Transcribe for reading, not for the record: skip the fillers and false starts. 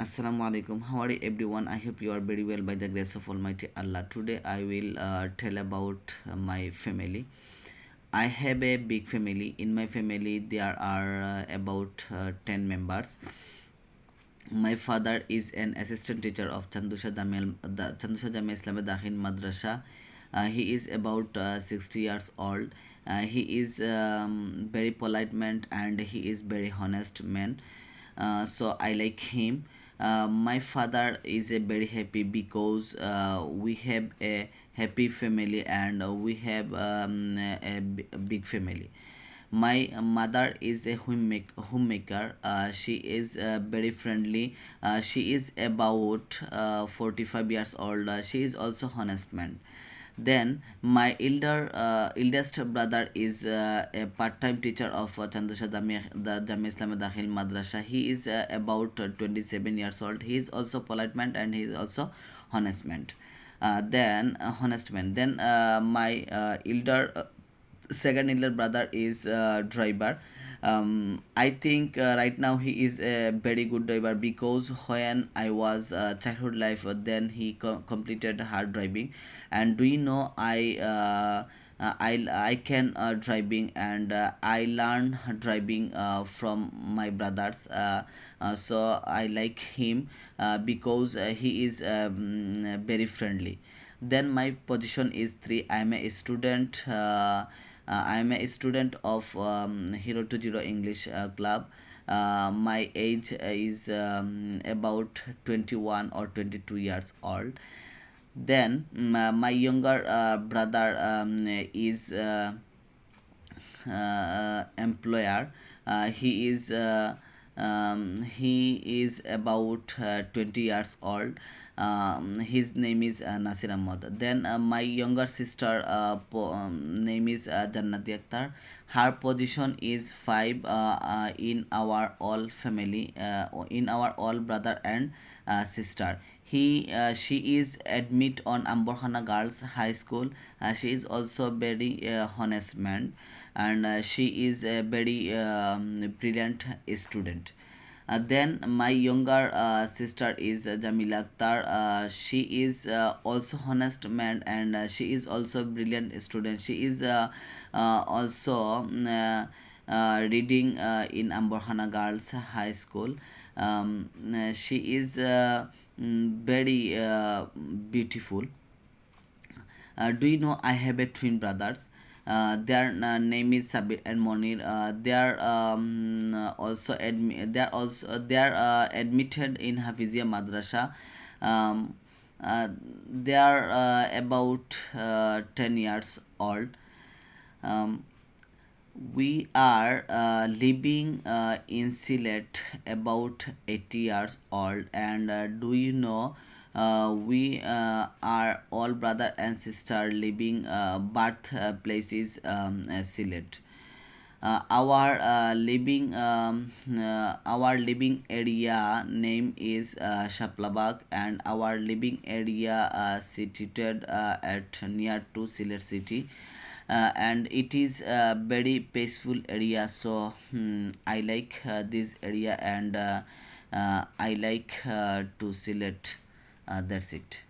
Assalamu alaikum. How are you everyone? I hope you are very well by the grace of Almighty Allah. Today I will tell about my family. I have a big family. In my family there are about 10 members. My father is an assistant teacher of Chandusha Jamia Islamic Dakhil Madrasa. He is about 60 years old. He is very polite man and he is very honest man. So I like him. My father is a very happy because we have a happy family and we have big family. My mother is a homemaker. She is very friendly. She is about 45 years old. She is also honest man. Then my eldest brother is a part-time teacher of Chandusha Jamia Islamic Dakhil Madrasa. He is about 27 years old. He is also polite man and he is also honest man. Then honest man. Then my second elder brother is driver. I think right now he is a very good driver because when I was childhood life, then he completed hard driving. And do you know I can driving and I learn driving from my brothers. So I like him because he is very friendly. Then my position is 3. I am a student. I am a student of Hero to Zero English Club. My age is about 21 or 22 years old. Then my younger brother is employer. He is about 20 years old. His name is Nasir Ahmad. Then my younger sister name is Jannati Akhtar. Her position is 5 in our all family, in our all brother and sister. She is admit on Amborhana Girls High School. She is also very honest man and she is a very brilliant student. Then my younger sister is Jamila Akhtar. She is also honest man and she is also brilliant student. She is also reading in Amborhana Girls High School. She is very beautiful. Do you know I have a twin brothers? Their name is Sabir and Monir. They are admitted in Hafizia Madrasa. Um, they are about 10 years old. Um, we are living in Sylhet about 80 years old and do you know we are all brother and sister living birth places Sylhet. Our living area name is Shaplabag and our living area situated at near to Sylhet city. And it is a very peaceful area, so I like this area and I like to Sylhet. That's it.